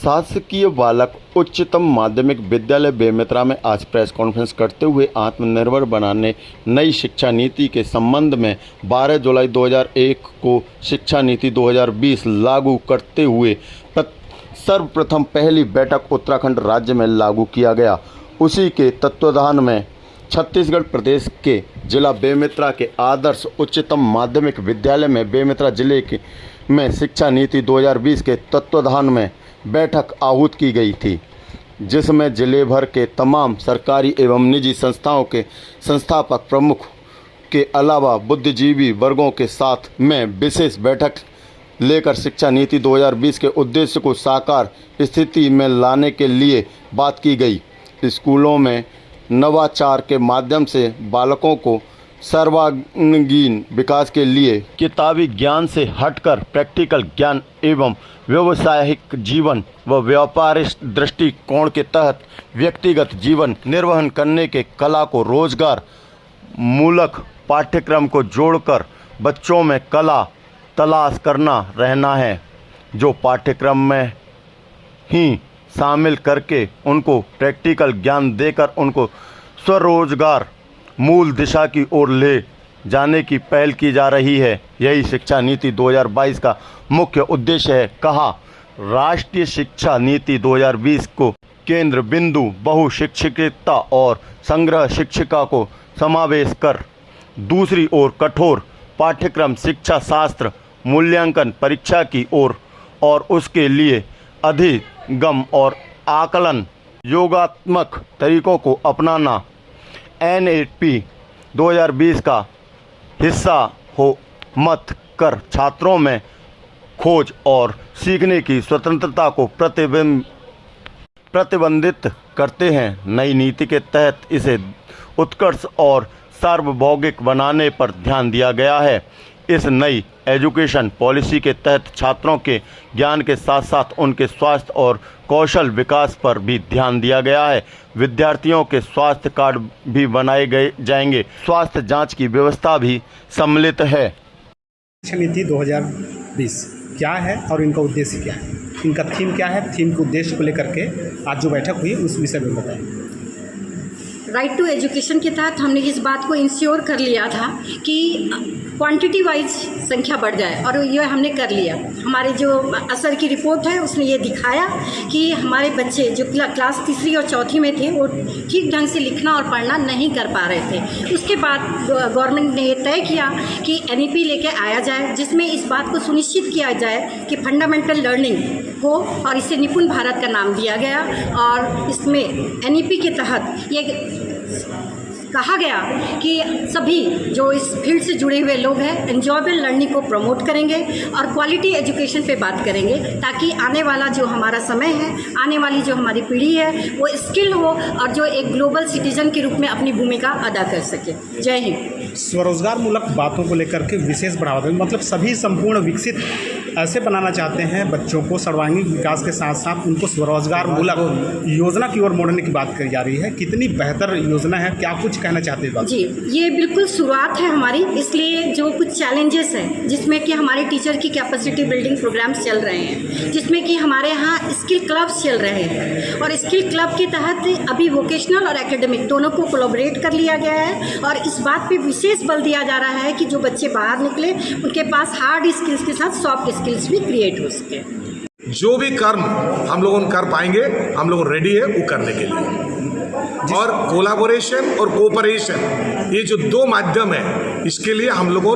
शासकीय बालक उच्चतम माध्यमिक विद्यालय बेमेतरा में आज प्रेस कॉन्फ्रेंस करते हुए आत्मनिर्भर बनाने नई शिक्षा नीति के संबंध में 12 जुलाई 2001 को शिक्षा नीति 2020 लागू करते हुए सर्वप्रथम पहली बैठक उत्तराखंड राज्य में लागू किया गया। उसी के तत्वावधान में छत्तीसगढ़ प्रदेश के जिला बेमेतरा के आदर्श उच्चतम माध्यमिक विद्यालय में बेमेतरा जिले में शिक्षा नीति 2020 के तत्वावधान में बैठक आहूत की गई थी, जिसमें जिले भर के तमाम सरकारी एवं निजी संस्थाओं के संस्थापक प्रमुख के अलावा बुद्धिजीवी वर्गों के साथ में विशेष बैठक लेकर शिक्षा नीति 2020 के उद्देश्य को साकार स्थिति में लाने के लिए बात की गई। स्कूलों में नवाचार के माध्यम से बालकों को सर्वांगीण विकास के लिए किताबी ज्ञान से हटकर प्रैक्टिकल ज्ञान एवं व्यावसायिक जीवन व व्यापारिक दृष्टिकोण के तहत व्यक्तिगत जीवन निर्वहन करने के कला को रोजगार मूलक पाठ्यक्रम को जोड़कर बच्चों में कला तलाश करना रहना है, जो पाठ्यक्रम में ही शामिल करके उनको प्रैक्टिकल ज्ञान देकर उनको स्वरोजगार मूल दिशा की ओर ले जाने की पहल की जा रही है। यही शिक्षा नीति 2022 का मुख्य उद्देश्य है। कहा, राष्ट्रीय शिक्षा नीति 2020 को केंद्र बिंदु बहुशिक्षिता और संग्रह शिक्षिका को समावेश कर दूसरी ओर कठोर पाठ्यक्रम शिक्षा शास्त्र मूल्यांकन परीक्षा की ओर और उसके लिए अधिगम और आकलन योगात्मक तरीकों को अपनाना NEP 2020 का हिस्सा हो मत कर छात्रों में खोज और सीखने की स्वतंत्रता को प्रतिबंधित करते हैं। नई नीति के तहत इसे उत्कर्ष और सार्वभौमिक बनाने पर ध्यान दिया गया है। इस नई एजुकेशन पॉलिसी के तहत छात्रों के ज्ञान के साथ साथ उनके स्वास्थ्य और कौशल विकास पर भी ध्यान दिया गया है। विद्यार्थियों के स्वास्थ्य कार्ड भी बनाए गए जाएंगे। स्वास्थ्य जांच की व्यवस्था भी सम्मिलित है। शिक्षा नीति 2020 क्या है और इनका उद्देश्य क्या है, इनका थीम क्या है, थीम के उद्देश्य को लेकर के आज जो बैठक हुई उस विषय में बताएं। राइट टू एजुकेशन के तहत हमने इस बात को इंश्योर कर लिया था कि क्वांटिटी वाइज संख्या बढ़ जाए और ये हमने कर लिया। हमारे जो असर की रिपोर्ट है उसने ये दिखाया कि हमारे बच्चे जो क्लास तीसरी और चौथी में थे वो ठीक ढंग से लिखना और पढ़ना नहीं कर पा रहे थे। उसके बाद गवर्नमेंट ने ये तय किया कि NEP लेके आया जाए, जिसमें इस बात को सुनिश्चित किया जाए कि फंडामेंटल लर्निंग हो, और इसे निपुण भारत का नाम दिया गया। और इसमें NEP के तहत ये कहा गया कि सभी जो इस फील्ड से जुड़े हुए लोग हैं एन्जॉयबल लर्निंग को प्रमोट करेंगे और क्वालिटी एजुकेशन पे बात करेंगे, ताकि आने वाला जो हमारा समय है, आने वाली जो हमारी पीढ़ी है वो स्किल हो और जो एक ग्लोबल सिटीजन के रूप में अपनी भूमिका अदा कर सके। जय हिंद। स्वरोजगार मूलक बातों को लेकर के विशेष बढ़ावा दें, मतलब सभी संपूर्ण विकसित ऐसे बनाना चाहते हैं बच्चों को सर्वांगीण विकास के साथ साथ उनको स्वरोजगार मूलक योजना की ओर मोड़ने की बात करी जा रही है। कितनी बेहतर योजना है, क्या कुछ कहना चाहते हैं? जी, ये बिल्कुल शुरुआत है हमारी, इसलिए जो कुछ चैलेंजेस हैं जिसमें कि हमारे टीचर की कैपेसिटी बिल्डिंग प्रोग्राम्स चल रहे हैं, जिसमें कि हमारे यहाँ स्किल क्लब्स चल रहे हैं, और स्किल क्लब के तहत अभी वोकेशनल और एकेडमिक दोनों को कोलैबोरेट कर लिया गया है। और इस बात पे विशेष बल दिया जा रहा है कि जो बच्चे बाहर निकले उनके पास हार्ड स्किल्स के साथ सॉफ्ट स्किल्स भी क्रिएट हो सके। जो भी कर्म हम लोगों कर पाएंगे, हम लोग रेडी है वो करने के लिए। और कोलैबोरेशन और कोऑपरेशन, ये जो दो माध्यम है, इसके लिए हम लोगों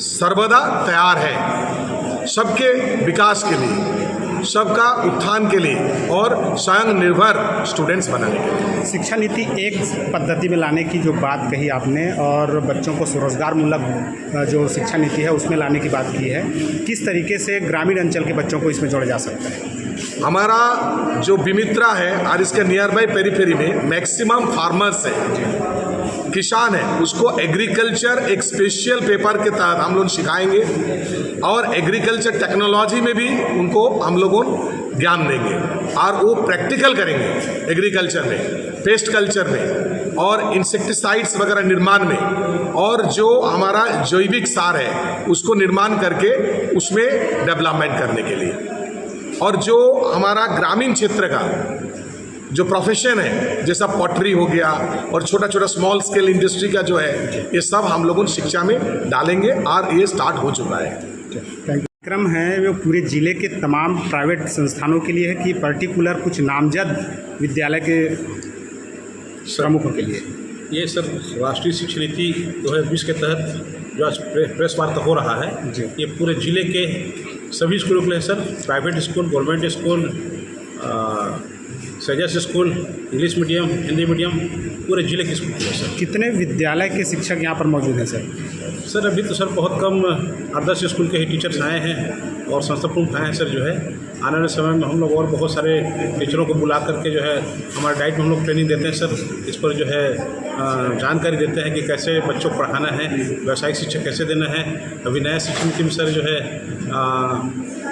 सर्वदा तैयार है, सबके विकास के लिए, सबका उत्थान के लिए और स्वयं निर्भर स्टूडेंट्स बनाने के लिए। शिक्षा नीति एक पद्धति में लाने की जो बात कही आपने और बच्चों को स्वरोजगार मूलक जो शिक्षा नीति है उसमें लाने की बात की है, किस तरीके से ग्रामीण अंचल के बच्चों को इसमें जोड़ा जा सकता है? हमारा जो बेमेतरा है और इसके नियर बाई पेरीफेरी में मैक्सिमम फार्मर्स है, किसान है, उसको एग्रीकल्चर एक स्पेशल पेपर के तहत हम लोग सिखाएंगे और एग्रीकल्चर टेक्नोलॉजी में भी उनको हम लोगों ज्ञान देंगे और वो प्रैक्टिकल करेंगे एग्रीकल्चर में, पेस्ट कल्चर में और इंसेक्टिसाइड्स वगैरह निर्माण में, और जो हमारा जैविक सार है उसको निर्माण करके उसमें डेवलपमेंट करने के लिए। और जो हमारा ग्रामीण क्षेत्र का जो प्रोफेशन है, जैसा पॉटरी हो गया और छोटा छोटा स्मॉल स्केल इंडस्ट्री का जो है, ये सब हम लोगों शिक्षा में डालेंगे और ये स्टार्ट हो चुका है। क्रम है वो पूरे ज़िले के तमाम प्राइवेट संस्थानों के लिए है कि पर्टिकुलर कुछ नामजद विद्यालय के प्रमुखों के लिए? ये सर राष्ट्रीय शिक्षा नीति 2020 के तहत जो आज प्रेस वार्ता हो रहा है, ये पूरे ज़िले के सभी स्कूलों के लिए sir, private school, government school, सजेस school, English medium, Hindi medium, पूरे ज़िले के स्कूल हैं सर। कितने विद्यालय के शिक्षक यहाँ पर मौजूद हैं सर? सर अभी तो सर बहुत कम 8-10 स्कूल के ही टीचर्स आए हैं और संस्था प्रमुख आए हैं सर। जो है आने वाले समय में हम लोग और बहुत सारे टीचरों को बुला करके जो है हमारे डाइट में हम लोग ट्रेनिंग देते हैं सर। इस पर जो है जानकारी देते हैं कि कैसे बच्चों को पढ़ाना है, व्यावसायिक शिक्षा कैसे देना है। अभी नया शिक्षा नीति में सर जो है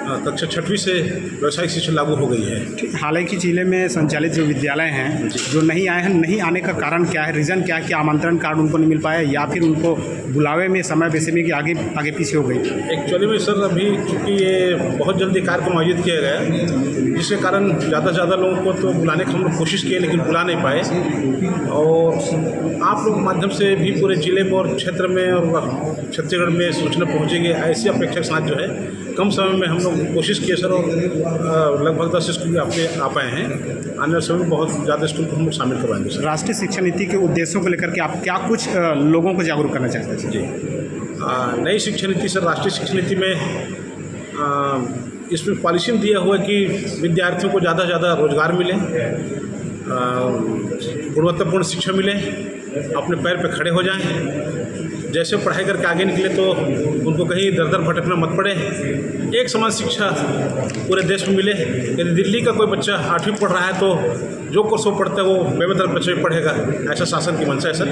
कक्षा 6वीं से व्यावसायिक शिक्षा लागू हो गई है। हालांकि जिले में संचालित जो विद्यालय हैं जो नहीं आए हैं, नहीं आने का कारण क्या है, रीज़न क्या है कि आमंत्रण कार्ड उनको नहीं मिल पाया या फिर उनको बुलावे में समय वैसे में कि आगे पीछे हो गई? एक्चुअली में सर अभी चूँकि ये बहुत जल्दी कार्यक्रम आयोजित किया गया, जिसके कारण ज़्यादा से ज़्यादा लोगों को तो बुलाने की हम लोग कोशिश किए लेकिन बुला नहीं पाए। और आप लोगों के माध्यम से भी पूरे ज़िले में और क्षेत्र में और छत्तीसगढ़ में सूचना पहुँचेगी, ऐसी अपेक्षा के साथ जो है कम समय में हम लोग कोशिश किए सर। और लगभग 10 स्कूल आ पाए हैं। आने वाले समय में बहुत ज़्यादा स्कूल को हम लोग शामिल करवाएंगे सर। राष्ट्रीय शिक्षा नीति के उद्देश्यों को लेकर के आप क्या कुछ लोगों को जागरूक करना चाहते हैं? जी, नई शिक्षा नीति सर, राष्ट्रीय शिक्षा नीति में इसमें पॉलिसी में दिया हुआ है कि विद्यार्थियों को ज़्यादा से ज़्यादा रोजगार मिले, गुणवत्तापूर्ण शिक्षा मिले, अपने पैर पे खड़े हो जाएं। जैसे पढ़ाई करके आगे निकले तो उनको कहीं दर दर भटकना मत पड़े, एक समान शिक्षा पूरे देश में मिले। यदि दिल्ली का कोई बच्चा 8वीं पढ़ रहा है तो जो कोर्स वो पढ़ता है वो बेमेतरफ बच्चे पढ़ेगा, ऐसा शासन की मंशा है सर।